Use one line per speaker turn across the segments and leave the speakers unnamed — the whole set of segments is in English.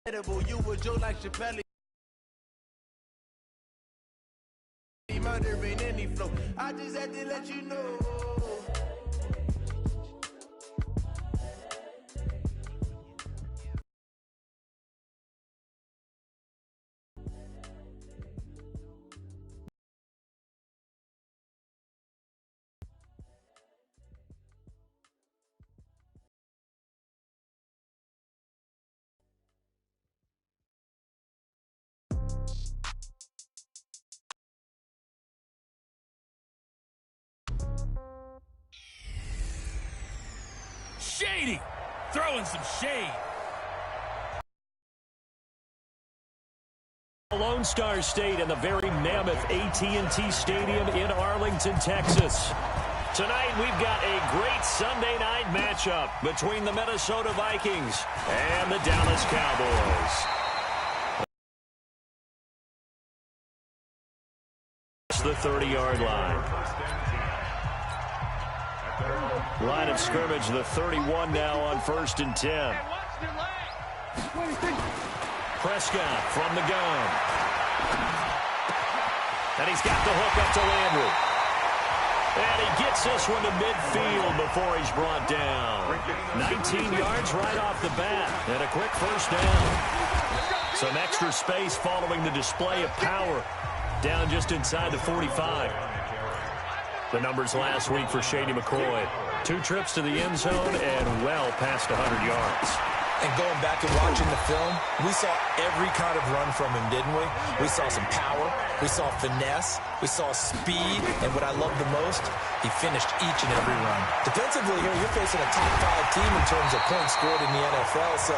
You a Joe like Chappelle. Murdering any flow. I just had to let you know.
Shady! Throwing some shade.
Lone Star State in the very mammoth AT&T Stadium in Arlington, Texas. Tonight, we've got a great Sunday night matchup between the Minnesota Vikings and the Dallas Cowboys. It's the 30-yard line. Line of scrimmage, the 31 now on 1st and 10. Prescott from the gun. And he's got the hook up to Landry. And he gets this one to midfield before he's brought down. 19 yards right off the bat. And a quick first down. Some extra space following the display of power. Down just inside the 45. The numbers last week for Shady McCoy. 2 trips to the end zone and well past 100 yards.
And going back and watching the film, we saw every kind of run from him, didn't we? We saw some power. We saw finesse. We saw speed. And what I love the most, he finished each and every run. Defensively here, you're facing a top 5 team in terms of points scored in the NFL. So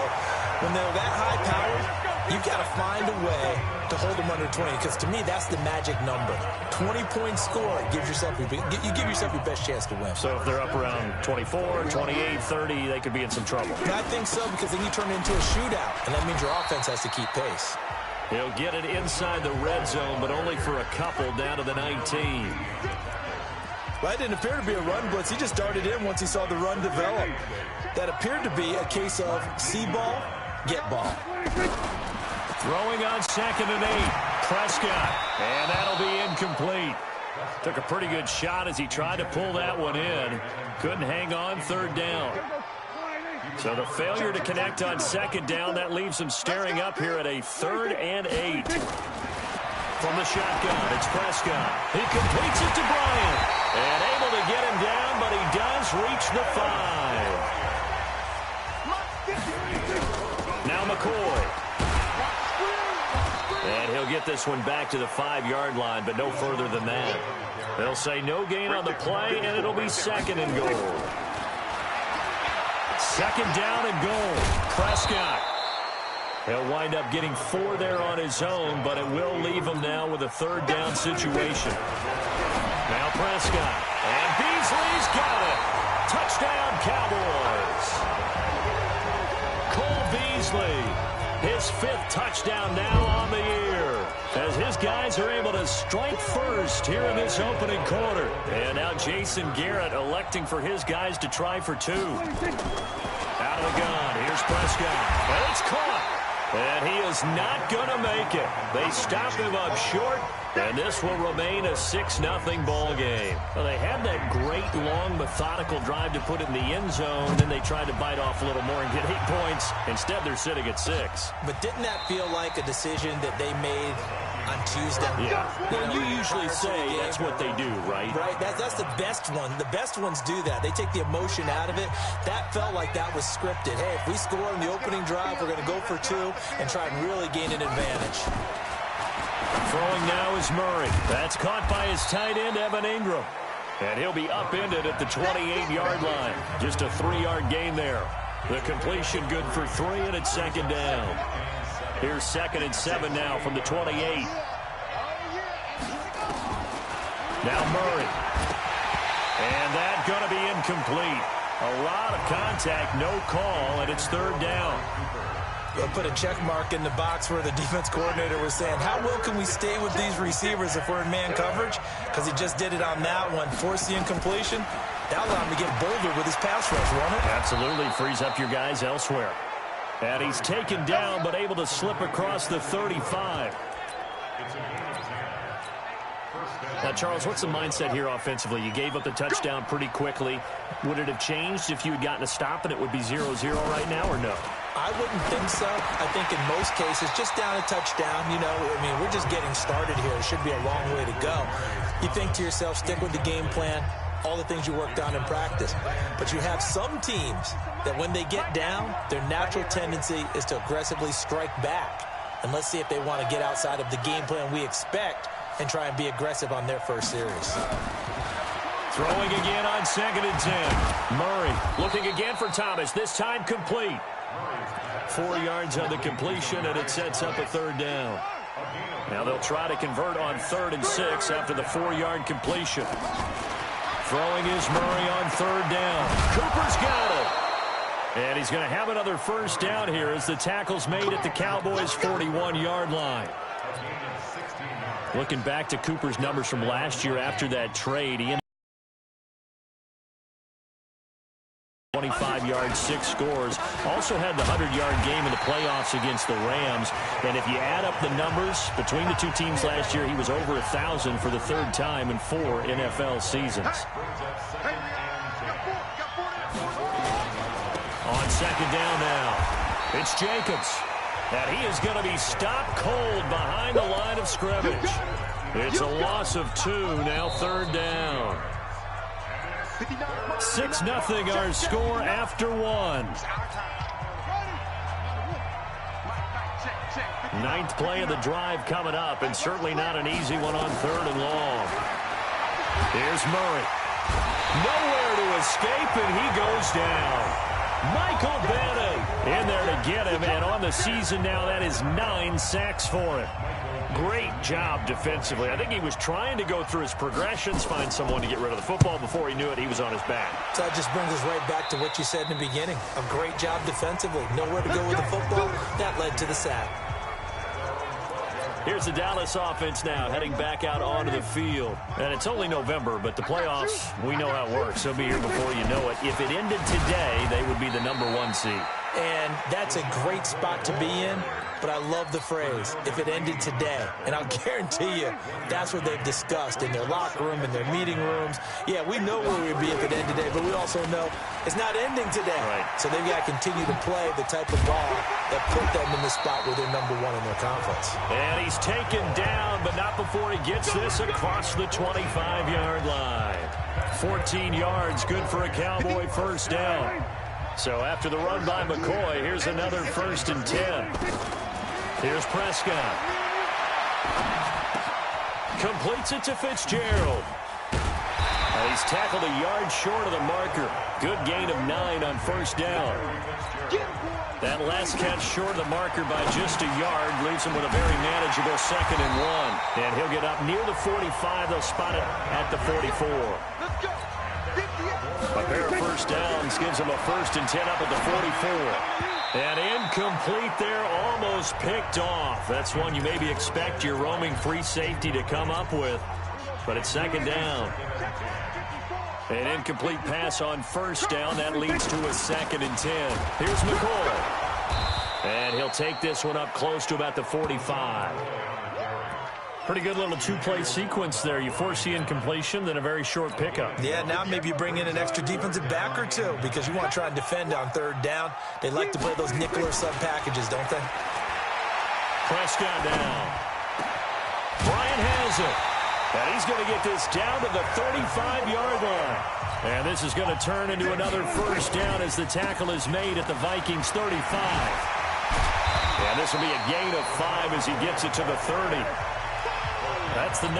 when they're that high powered, you got to find a way to hold them under 20. Because to me, that's the magic number. 20-point score gives yourself you give yourself your best chance to win.
So if they're up around 24, 28, 30, they could be in some trouble.
I think so, because then you turn it into a shootout, and that means your offense has to keep pace.
He'll get it inside the red zone, but only for a couple down to the 19.
Well, that didn't appear to be a run blitz. He just darted in once he saw the run develop. That appeared to be a case of see ball, get ball.
Throwing on 2nd and 8. Prescott. And that'll be incomplete. Took a pretty good shot as he tried to pull that one in. Couldn't hang on 3rd down. So the failure to connect on 2nd down, that leaves him staring up here at a 3rd and 8. From the shotgun, it's Prescott. He completes it to Bryant. And able to get him down, but he does reach the 5. Now McCoy. And he'll get this one back to the 5-yard line, but no further than that. They'll say no gain on the play, and it'll be 2nd and goal. 2nd down and goal. Prescott. He'll wind up getting 4 there on his own, but it will leave him now with a 3rd down situation. Now Prescott. And Beasley's got it. Touchdown, Cowboys. Cole Beasley. His 5th touchdown now on the year as his guys are able to strike first here in this opening quarter. And now Jason Garrett electing for his guys to try for 2. Out of the gun, here's Prescott. And it's caught. And he is not going to make it. They stop him up short, and this will remain a 6-0 ball game. Well, they had that great, long, methodical drive to put it in the end zone. Then they tried to bite off a little more and get 8 points. Instead, they're sitting at 6.
But didn't that feel like a decision that they made on Tuesday?
Yeah. Well, you usually say that's what they do, right?
Right. That's the best one. The best ones do that. They take the emotion out of it. That felt like that was scripted. Hey, if we score in the opening drive, we're going to go for 2 and try and really gain an advantage.
Throwing now is Murray. That's caught by his tight end, Evan Ingram. And he'll be upended at the 28-yard line. Just a 3-yard gain there. The completion good for 3, and it's 2nd down. Here's 2nd and 7 now from the 28. Now Murray. And that's going to be incomplete. A lot of contact, no call, and it's 3rd down.
We'll put a check mark in the box where the defense coordinator was saying, how well can we stay with these receivers if we're in man coverage? Because he just did it on that one. Force the incompletion. That allowed him to get bolder with his pass rush, won't it?
Absolutely. Frees up your guys elsewhere. And he's taken down, but able to slip across the 35. Now, Charles, what's the mindset here offensively? You gave up the touchdown pretty quickly. Would it have changed if you had gotten a stop and it would be 0-0 right now, or no?
I wouldn't think so. I think in most cases, just down a touchdown, you know, I mean, we're just getting started here. It should be a long way to go. You think to yourself, stick with the game plan, all the things you worked on in practice. But you have some teams that when they get down, their natural tendency is to aggressively strike back. And let's see if they want to get outside of the game plan we expect and try and be aggressive on their first series.
Throwing again on 2nd and 10. Murray looking again for Thomas, this time complete. 4 yards on the completion, and it sets up a 3rd down. Now they'll try to convert on 3rd and 6 after the 4-yard completion. Throwing is Murray on 3rd down. Cooper's got it. And he's going to have another first down here as the tackle's made at the Cowboys' 41-yard line. Looking back to Cooper's numbers from last year after that trade, he 25 yards, 6 scores. Also had the 100-yard game in the playoffs against the Rams. And if you add up the numbers between the two teams last year, he was over 1,000 for the 3rd time in 4 NFL seasons. On 2nd down now, it's Jacobs. And he is going to be stopped cold behind the line of scrimmage. It's a loss of 2, now 3rd down. 6-0 our score after 1. 9th play of the drive coming up, and certainly not an easy one on 3rd and long. Here's Murray. Nowhere to escape, and he goes down. Michael Bannon in there to get him, and on the season now, that is 9 sacks for him. Great job defensively. I think he was trying to go through his progressions, find someone to get rid of the football. Before he knew it, he was on his back.
So that just brings us right back to what you said in the beginning. A great job defensively. Nowhere to go with the football. That led to the sack.
Here's the Dallas offense now, heading back out onto the field. And it's only November, but the playoffs, we know how it works. They'll be here before you know it. If it ended today, they would be the #1 seed.
And that's a great spot to be in. But I love the phrase, if it ended today. And I'll guarantee you, that's what they've discussed in their locker room, in their meeting rooms. Yeah, we know where we'd be if it ended today, but we also know it's not ending today.
Right.
So they've got to continue to play the type of ball that put them in the spot where they're #1 in their conference.
And he's taken down, but not before he gets this across the 25-yard line. 14 yards, good for a Cowboy first down. So after the run by McCoy, here's another 1st and 10. Here's Prescott. Completes it to Fitzgerald. And he's tackled a yard short of the marker. Good gain of 9 on 1st down. That last catch short of the marker by just a yard leaves him with a very manageable 2nd and 1. And he'll get up near the 45. They'll spot it at the 44. A pair of first downs gives him a 1st and 10 up at the 44. And incomplete there, almost picked off. That's one you maybe expect your roaming free safety to come up with. But it's 2nd down. An incomplete pass on 1st down. That leads to a 2nd and 10. Here's McCoy. And he'll take this one up close to about the 45. Pretty good little 2-play sequence there. You force the incompletion, then a very short pickup.
Yeah, now maybe you bring in an extra defensive back or two because you want to try and defend on 3rd down. They like to play those nickel or sub packages, don't they?
Prescott down. Bryant has it. And he's going to get this down to the 35-yard line. And this is going to turn into another 1st down as the tackle is made at the Vikings' 35. And this will be a gain of 5 as he gets it to the 30. That's the #2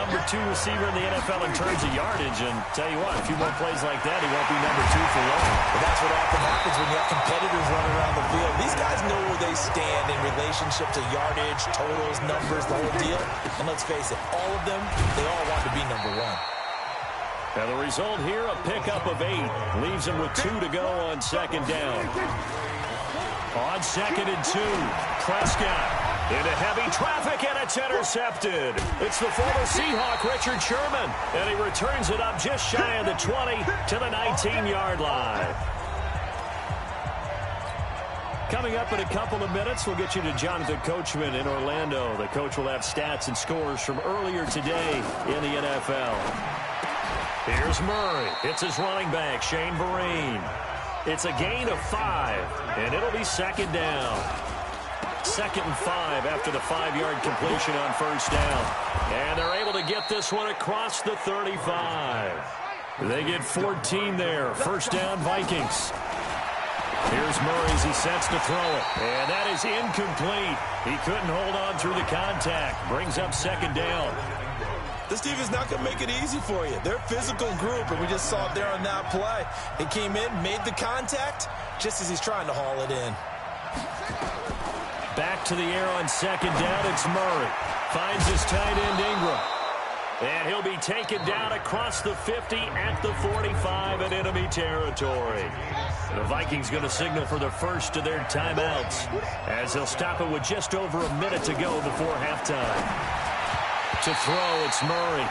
receiver in the NFL in terms of yardage. And tell you what, a few more plays like that, he won't be #2 for long.
But that's what often happens when you have competitors running around the field. These guys know where they stand in relationship to yardage, totals, numbers, the whole deal. And let's face it, all of them, they all want to be #1.
Now the result here, a pickup of 8. Leaves him with 2 to go on 2nd down. On 2nd and 2, Prescott. Into heavy traffic, and it's intercepted. It's the former Seahawk, Richard Sherman, and he returns it up just shy of the 20 to the 19-yard line. Coming up in a couple of minutes, we'll get you to Jonathan Coachman in Orlando. The coach will have stats and scores from earlier today in the NFL. Here's Murray. It's his running back, Shane Vereen. It's a gain of 5, and it'll be second down. 2nd and 5 after the 5-yard completion on first down. And they're able to get this one across the 35. They get 14 there. First down, Vikings. Here's Murray as he sets to throw it. And that is incomplete. He couldn't hold on through the contact. Brings up second down.
This defense is not going to make it easy for you. They're a physical group, and we just saw it there on that play. He came in, made the contact, just as he's trying to haul it in.
Back to the air on second down. It's Murray. Finds his tight end, Ingram. And he'll be taken down across the 50 at the 45 in enemy territory. The Vikings going to signal for the first of their timeouts as they'll stop it with just over a minute to go before halftime. To throw, it's Murray.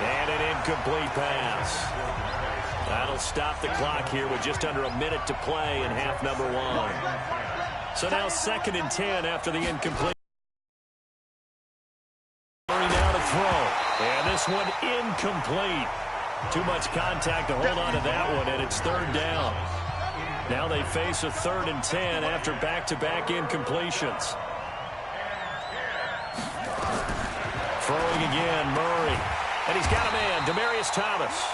And an incomplete pass. That'll stop the clock here with just under a minute to play in half number 1. So now 2nd and 10 after the incomplete. Murray now to throw. And this one incomplete. Too much contact to hold on to that one, and it's 3rd down. Now they face a 3rd and 10 after back-to-back incompletions. Throwing again, Murray. And he's got a man, Demaryius Thomas.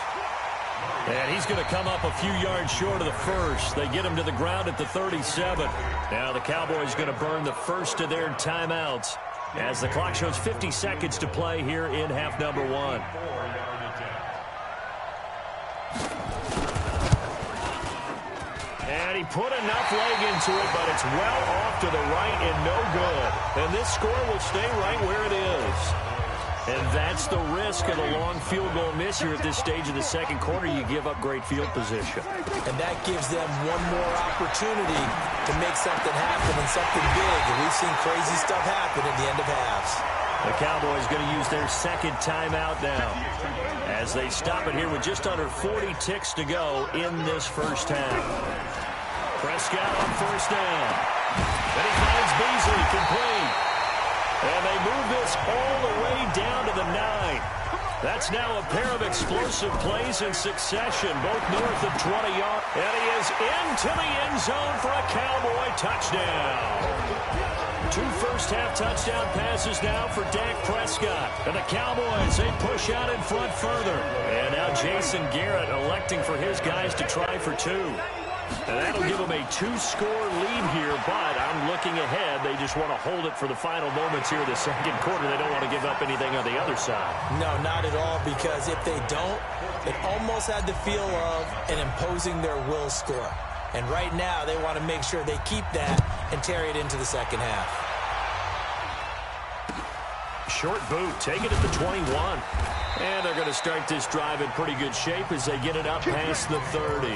And he's going to come up a few yards short of the first. They get him to the ground at the 37. Now the Cowboys going to burn the first of their timeouts as the clock shows 50 seconds to play here in half number 1. And he put enough leg into it, but it's well off to the right and no good. And this score will stay right where it is. And that's the risk of a long field goal miss here at this stage of the second quarter. You give up great field position.
And that gives them one more opportunity to make something happen and something big. And we've seen crazy stuff happen at the end of halves.
The Cowboys going to use their second timeout now as they stop it here with just under 40 ticks to go in this first half. Prescott on first down. Then he finds Beasley complete. And they move this all the way down to the 9. That's now a pair of explosive plays in succession, both north of 20 yards. And he is into the end zone for a Cowboy touchdown. 2 first-half touchdown passes now for Dak Prescott. And the Cowboys, they push out in front further. And now Jason Garrett electing for his guys to try for 2. And that'll give them a 2-score lead here, but I'm looking ahead. They just want to hold it for the final moments here in the second quarter. They don't want to give up anything on the other side.
No, not at all, because if they don't, it almost had the feel of an imposing their will score. And right now, they want to make sure they keep that and carry it into the second half.
Short boot, take it at the 21. And they're going to start this drive in pretty good shape as they get it up past the 30.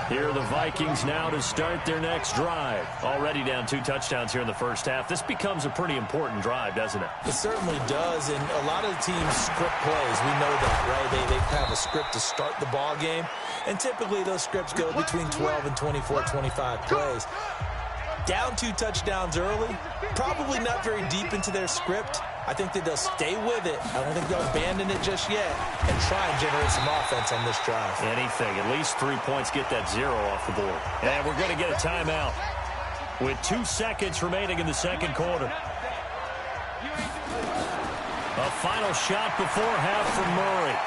Here are the Vikings now to start their next drive. Already down 2 touchdowns here in the first half. This becomes a pretty important drive, doesn't it?
It certainly does, and a lot of teams script plays. We know that, right? They have a script to start the ball game, and typically those scripts go between 12 and 24, 25 plays. Down 2 touchdowns early, probably not very deep into their script. I think that they'll stay with it. I don't think they'll abandon it just yet and try and generate some offense on this drive.
Anything. At least 3 points, get that 0 off the board. And we're going to get a timeout with 2 seconds remaining in the second quarter. A final shot before half from Murray.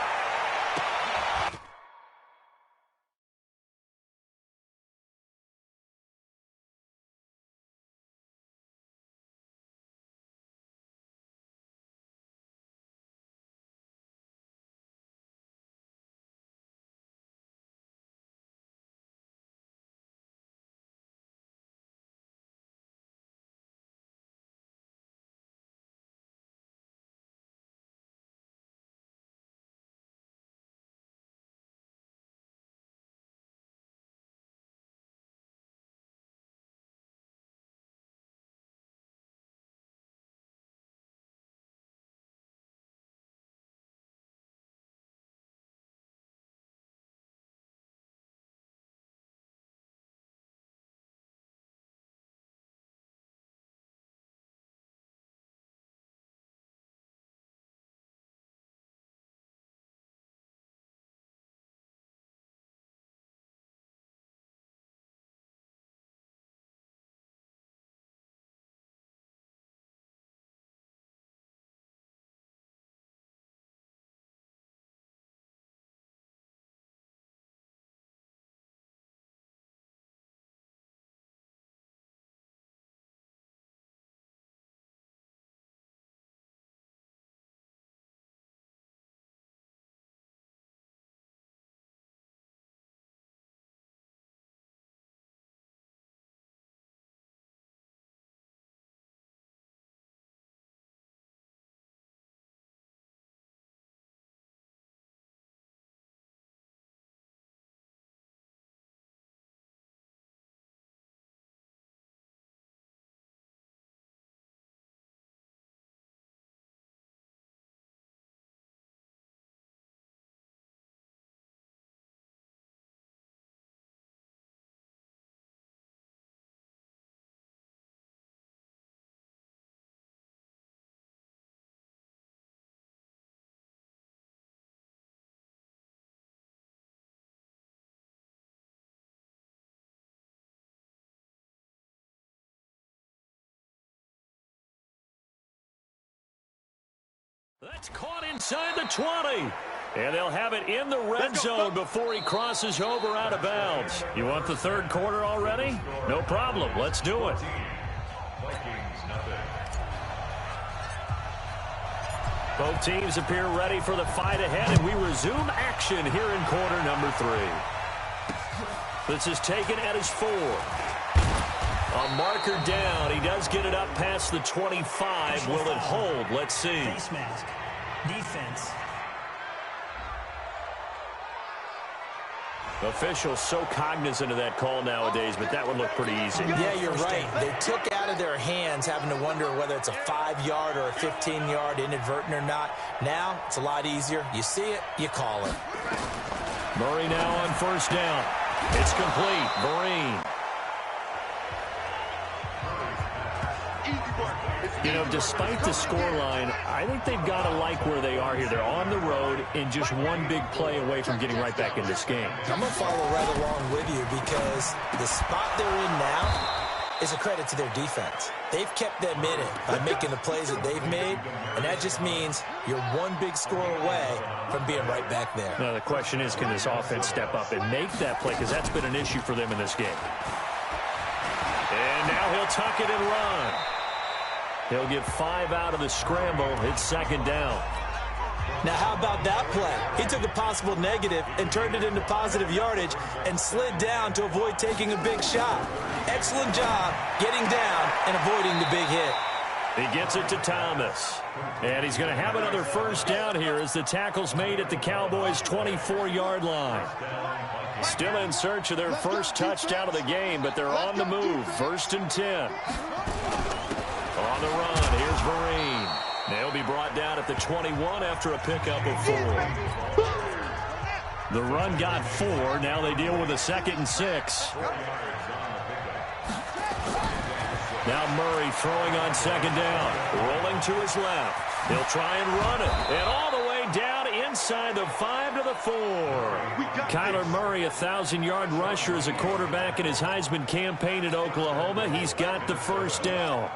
That's caught inside the 20. And they'll have it in the red zone before he crosses over out of bounds. You want the third quarter already? No problem. Let's do it. Both teams appear ready for the fight ahead, and we resume action here in quarter number 3. This is taken at his 4. A marker down. He does get it up past the 25. Will it hold? Let's see.
Face mask. Defense.
Officials so cognizant of that call nowadays, but that would look pretty easy.
Yeah, you're right. They took out of their hands having to wonder whether it's a 5-yard or a 15-yard inadvertent or not. Now, it's a lot easier. You see it, you call it.
Murray now on first down. It's complete. Vereen. You know, despite the scoreline, I think they've got to like where they are here. They're on the road and just one big play away from getting right back in this game.
I'm going to follow right along with you because the spot they're in now is a credit to their defense. They've kept them in it by making the plays that they've made, and that just means you're one big score away from being right back there.
Now, the question is, can this offense step up and make that play? Because that's been an issue for them in this game. And now he'll tuck it and run. He'll get 5 out of the scramble. It's second down.
Now, how about that play? He took a possible negative and turned it into positive yardage and slid down to avoid taking a big shot. Excellent job getting down and avoiding the big hit.
He gets it to Thomas. And he's going to have another first down here as the tackle's made at the Cowboys' 24-yard line. Still in search of their first touchdown of the game, but they're on the move. 1st and 10. On the run, here's Vereen. They'll be brought down at the 21 after a pickup of 4. The run got 4. Now they deal with a 2nd and 6. Now Murray throwing on 2nd down. Rolling to his left. He'll try and run it. And all the way down inside the 5 to the 4. Kyler Murray, a 1,000-yard rusher as a quarterback in his Heisman campaign at Oklahoma. He's got the first down.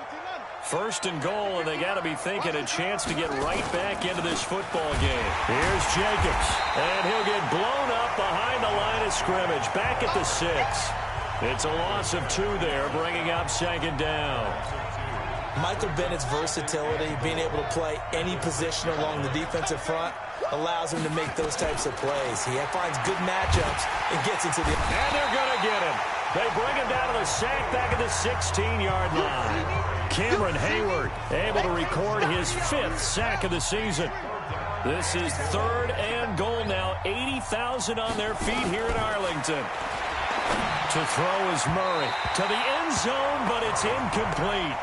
1st and goal, and they got to be thinking a chance to get right back into this football game. Here's Jacobs, and he'll get blown up behind the line of scrimmage, back at the 6. It's a loss of 2 there, bringing up 2nd down.
Michael Bennett's versatility, being able to play any position along the defensive front, allows him to make those types of plays. He finds good matchups and gets into the...
And they're going to get him. They bring him down to the sack back at the 16-yard line. Cameron Hayward able to record his 5th sack of the season. This is 3rd and goal now. 80,000 on their feet here in Arlington. To throw is Murray. To the end zone, but it's incomplete.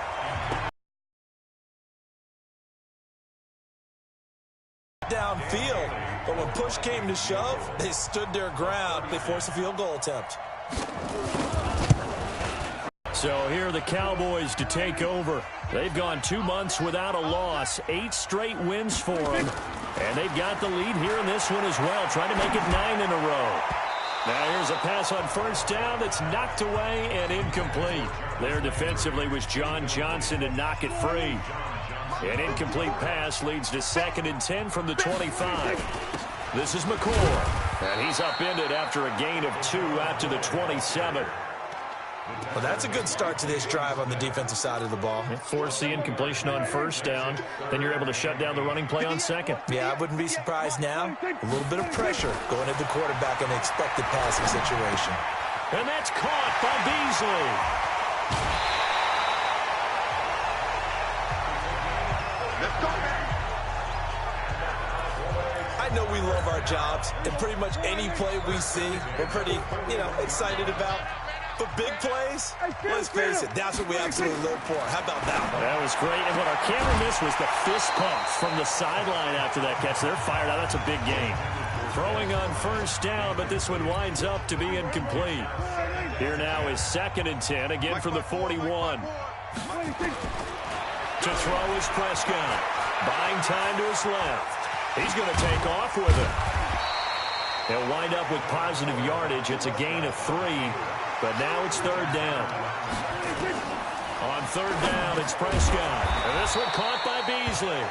Downfield, but when push came to shove, they stood their ground. They forced a field goal attempt.
So here are the Cowboys to take over. They've gone 2 months without a loss, 8 straight wins for them. And they've got the lead here in this one as well, trying to make it 9 in a row. Now here's a pass on first down that's knocked away and incomplete. There defensively was John Johnson to knock it free. An incomplete pass leads to 2nd and 10 from the 25. This is McCoy, and he's upended after a gain of 2 out to the 27.
Well, that's a good start to this drive on the defensive side of the ball.
Force the incompletion on first down. Then you're able to shut down the running play on 2nd.
Yeah, I wouldn't be surprised now. A little bit of pressure going at the quarterback in an expected passing situation.
And that's caught by Beasley.
I know we love our jobs, and pretty much any play we see, we're pretty, excited about. But big plays, let's face it, that's what we absolutely live for. How about that one?
That was great. And what our camera missed was the fist pumps from the sideline after that catch. They're fired out. That's a big gain. Throwing on first down, but this one winds up to be incomplete. Here now is 2nd and 10, again from the 41. To throw is Prescott. Buying time to his left. He's going to take off with it. He'll wind up with positive yardage. It's a gain of 3. But now it's 3rd down. On 3rd down, it's Prescott. And this one caught by Beasley.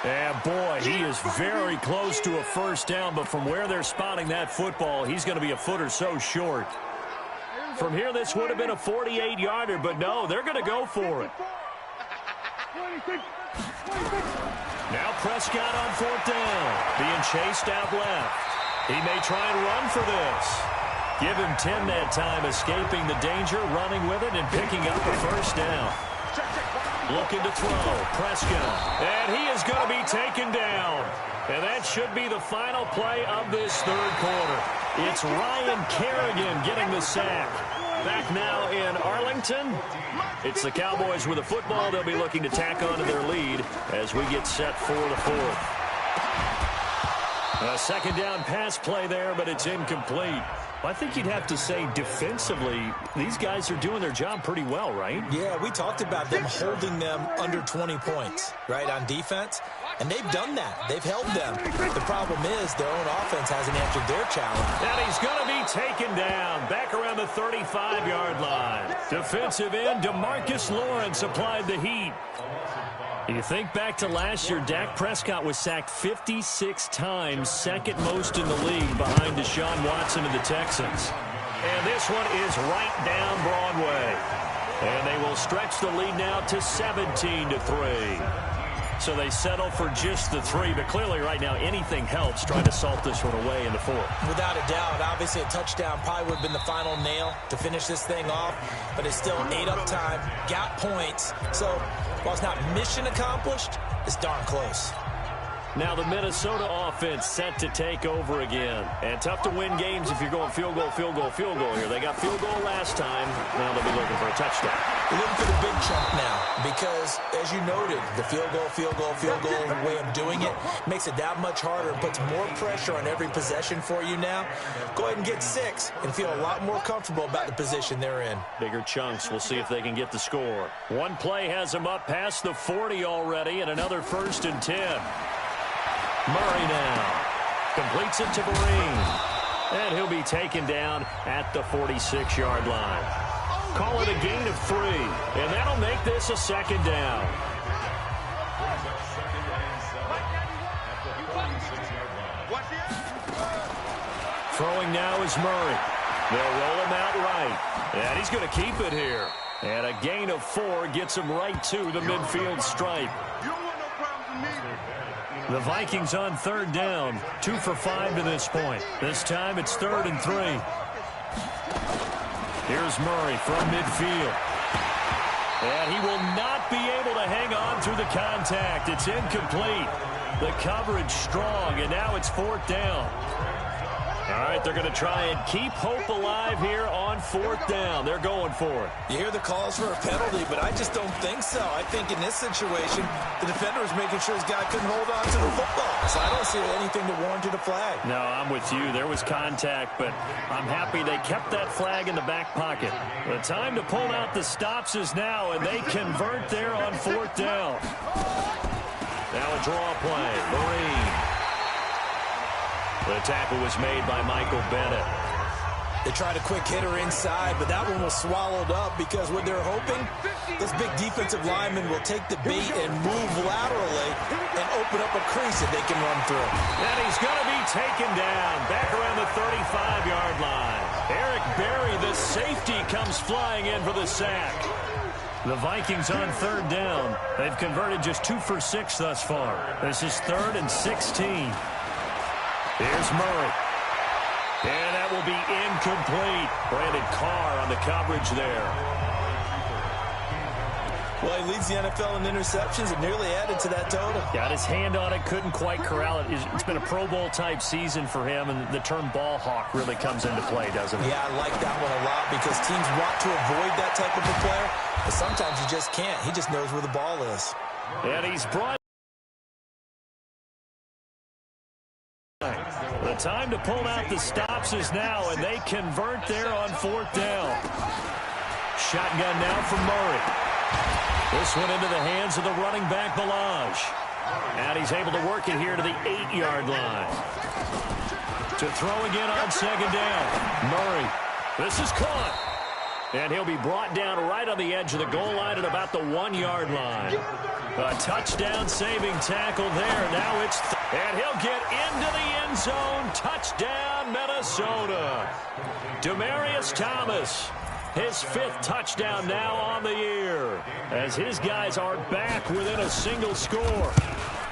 And boy, he is very close to a first down, but from where they're spotting that football, he's going to be a foot or so short. From here, this would have been a 48-yarder, but no, they're going to go for it. Now Prescott on fourth down, being chased out left. He may try and run for this. Give him 10 that time, escaping the danger, running with it, and picking up a first down. Looking to throw, Prescott, and he is going to be taken down. And that should be the final play of this third quarter. It's Ryan Kerrigan getting the sack. Back now in Arlington. It's the Cowboys with the football. They'll be looking to tack on to their lead as we get set for the fourth. A second down pass play there, but it's incomplete. I think you'd have to say defensively, these guys are doing their job pretty well, right?
Yeah, we talked about them holding them under 20 points, right, on defense. And they've done that. They've held them. The problem is their own offense hasn't answered their challenge.
And he's going to be taken down back around the 35-yard line. Defensive end DeMarcus Lawrence applied the heat. You think back to last year, Dak Prescott was sacked 56 times, second most in the league behind Deshaun Watson of the Texans. And this one is right down Broadway. And they will stretch the lead now to 17-3. So they settle for just the 3, but clearly right now anything helps trying to salt this one away in the fourth.
Without a doubt, obviously a touchdown probably would have been the final nail to finish this thing off, but it's still 8 up time, got points. So while it's not mission accomplished, it's darn close.
Now the Minnesota offense set to take over again. And tough to win games if you're going field goal, field goal, field goal here. They got field goal last time. Now they'll be looking for a touchdown.
They're looking for the big chunk now because, as you noted, the field goal, way of doing it makes it that much harder and puts more pressure on every possession for you now. Go ahead and get 6 and feel a lot more comfortable about the position they're in.
Bigger chunks. We'll see if they can get the score. One play has them up past the 40 already, and another 1st and 10. Murray now completes it to Vereen, and he'll be taken down at the 46-yard line. Call it a gain of 3, and that'll make this a second down. Throwing now is Murray. They'll roll him out right, and he's going to keep it here. And a gain of 4 gets him right to the midfield stripe. The Vikings on 3rd down, 2 for 5 to this point. This time it's 3rd and 3. Here's Murray from midfield. And he will not be able to hang on through the contact. It's incomplete. The coverage strong, and now it's 4th down. All right, they're going to try and keep hope alive here on 4th down. They're going for it.
You hear the calls for a penalty, but I just don't think so. I think in this situation, the defender was making sure his guy couldn't hold on to the football. So I don't see anything to warrant a flag.
No, I'm with you. There was contact, but I'm happy they kept that flag in the back pocket. The time to pull out the stops is now, and they convert there on 4th down. Now a draw play. Vereen. The tackle was made by Michael Bennett.
They tried a quick hitter inside, but that one was swallowed up because what they're hoping, this big defensive lineman will take the bait and move laterally and open up a crease that they can run through.
And he's going to be taken down back around the 35-yard line. Eric Berry, the safety, comes flying in for the sack. The Vikings on 3rd down. They've converted just 2 for 6 thus far. This is 3rd and 16. Here's Murray. And that will be incomplete. Brandon Carr on the coverage there.
Well, he leads the NFL in interceptions and nearly added to that total.
Got his hand on it, couldn't quite corral it. It's been a Pro Bowl-type season for him, and the term ball hawk really comes into play, doesn't it?
Yeah, I like that one a lot because teams want to avoid that type of a player, but sometimes you just can't. He just knows where the ball is.
And he's brought. The time to pull out the stops is now, and they convert there on 4th down. Shotgun now from Murray. This one into the hands of the running back, Balaj. And he's able to work it here to the 8-yard line. To throw again on 2nd down. Murray. This is caught. And he'll be brought down right on the edge of the goal line at about the 1-yard line. A touchdown-saving tackle there. Now it's... and he'll get into the end zone. Touchdown, Minnesota. Demaryius Thomas, his 5th touchdown now on the year, as his guys are back within a single score.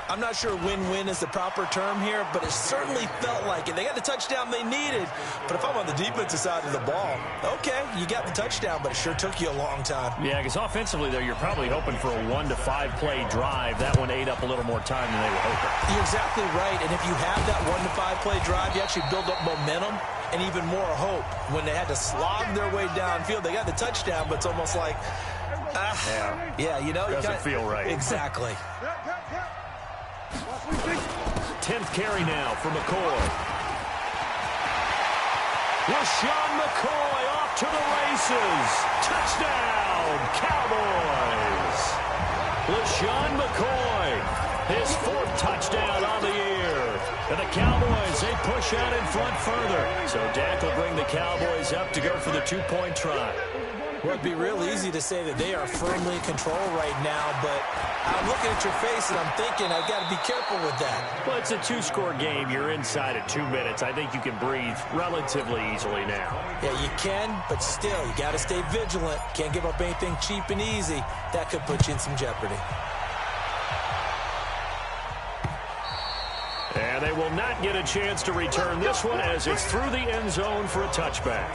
I'm not sure win-win is the proper term here, but it certainly felt like it. They got the touchdown they needed, but if I'm on the defensive side of the ball, okay, you got the touchdown, but it sure took you a long time.
Yeah, because offensively, though, you're probably hoping for a 1 to 5 play drive. That one ate up a little more time than they were hoping.
You're exactly right, and if you have that 1 to 5 play drive, you actually build up momentum and even more hope. When they had to slog their way downfield, they got the touchdown, but it's almost like, yeah, you know.
Doesn't feel right.
Exactly.
10th carry now for McCoy. LaShawn McCoy off to the races. Touchdown, Cowboys. LaShawn McCoy, his 4th touchdown on the year. And the Cowboys, they push out in front further. So Dak will bring the Cowboys up to go for the 2-point try.
Well, it'd be real easy to say that they are firmly in control right now, but I'm looking at your face and I'm thinking I've got to be careful with that.
Well, it's a 2-score game. You're inside at 2 minutes. I think you can breathe relatively easily now.
Yeah, you can, but still, you got to stay vigilant. Can't give up anything cheap and easy. That could put you in some jeopardy.
And they will not get a chance to return this one as it's through the end zone for a touchback.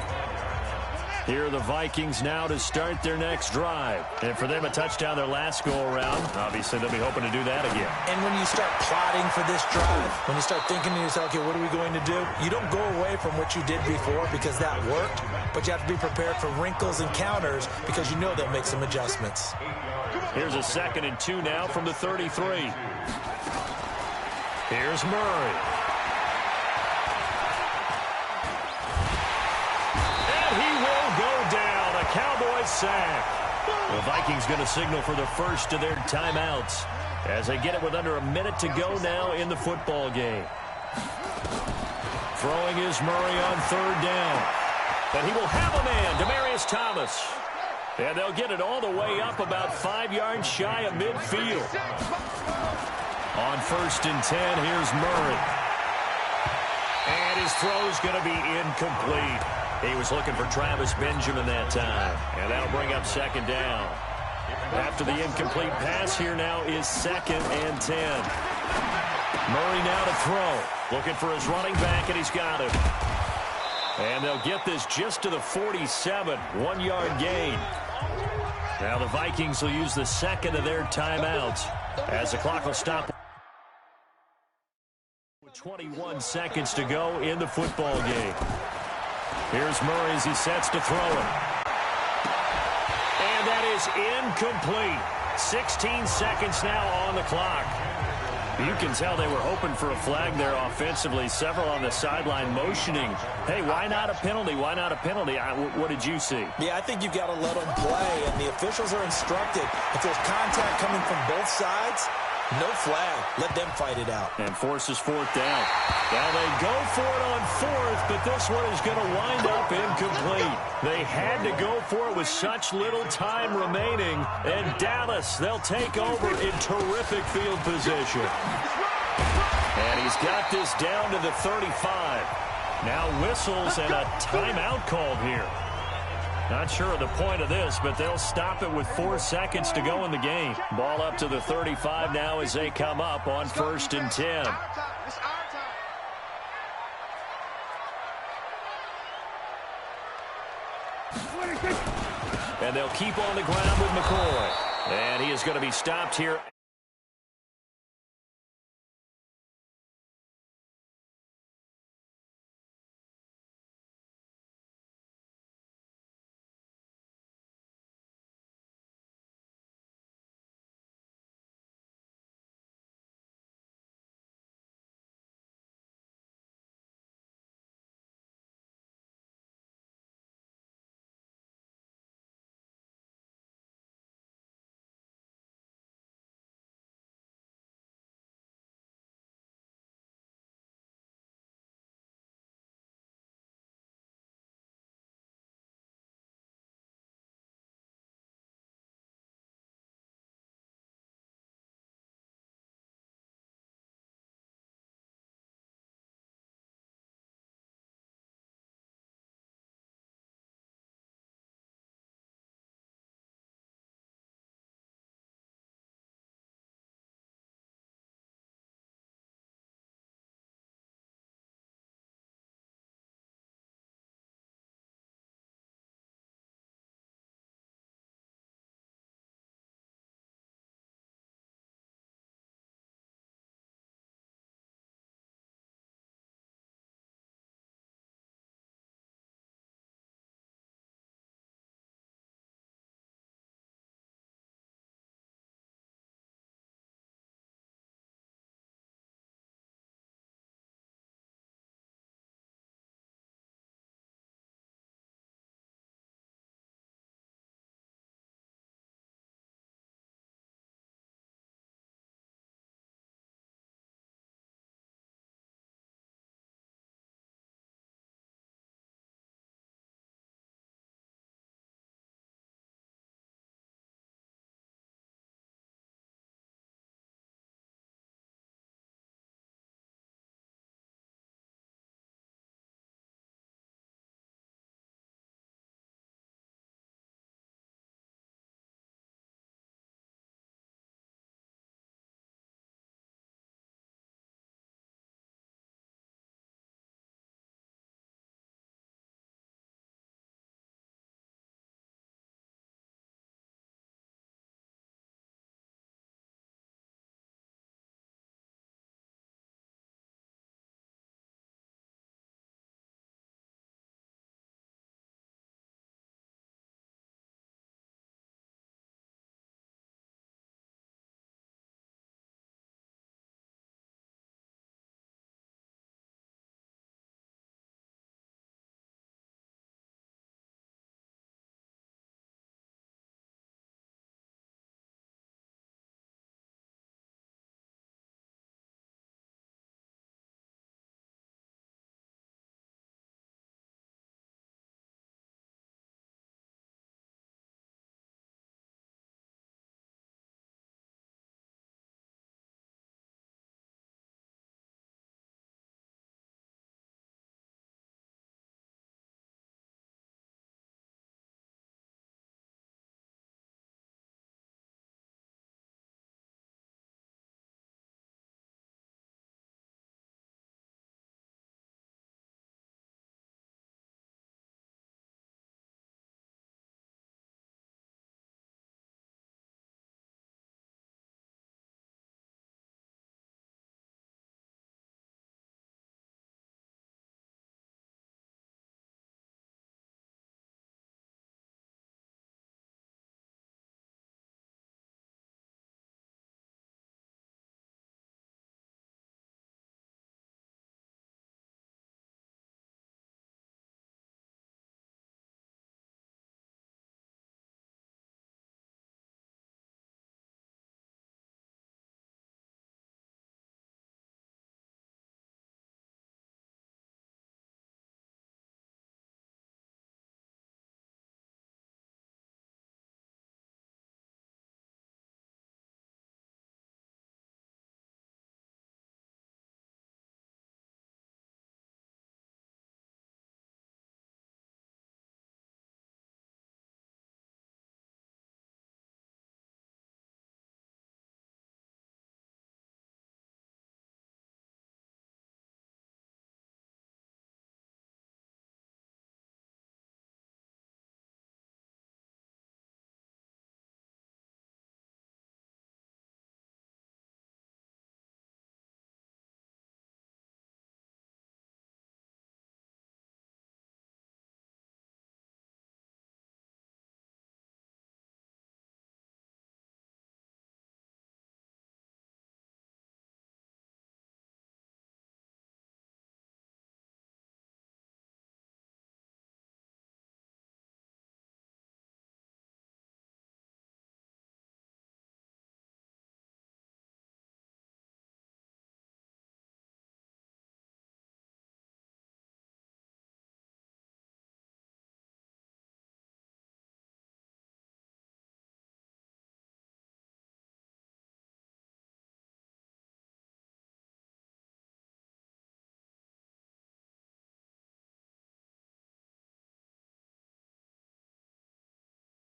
Here are the Vikings now to start their next drive. And for them, a touchdown their last go-around. Obviously, they'll be hoping to do that again.
And when you start plotting for this drive, when you start thinking to yourself, okay, what are we going to do? You don't go away from what you did before because that worked, but you have to be prepared for wrinkles and counters because you know they'll make some adjustments.
Here's a 2nd and 2 now from the 33. Here's Murray. Cowboys sack. The Vikings going to signal for the first of their timeouts as they get it with under a minute to go now in the football game. Throwing is Murray on 3rd down. And he will have a man, Demaryius Thomas. And they'll get it all the way up about 5 yards shy of midfield. On 1st and 10, here's Murray. And his throw's going to be incomplete. He was looking for Travis Benjamin that time. And that'll bring up 2nd down. After the incomplete pass, here now is 2nd and 10. Murray now to throw. Looking for his running back, and he's got him. And they'll get this just to the 47. 1-yard gain. Now the Vikings will use the 2nd of their timeouts as the clock will stop. 21 seconds to go in the football game. Here's Murray as he sets to throw it. And that is incomplete. 16 seconds now on the clock. You can tell they were hoping for a flag there offensively. Several on the sideline motioning. Hey, why not a penalty? Why not a penalty? What did you see?
Yeah, I think you've got to let them play, and the officials are instructed. If there's contact coming from both sides, no flag. Let them fight it out.
And forces 4th down. Now they go for it on 4th, but this one is going to wind up incomplete. They had to go for it with such little time remaining. And Dallas, they'll take over in terrific field position. And he's got this down to the 35. Now whistles and a timeout called here. Not sure of the point of this, but they'll stop it with 4 seconds to go in the game. Ball up to the 35 now as they come up on 1st and 10. And they'll keep on the ground with McCoy. And he is going to be stopped here.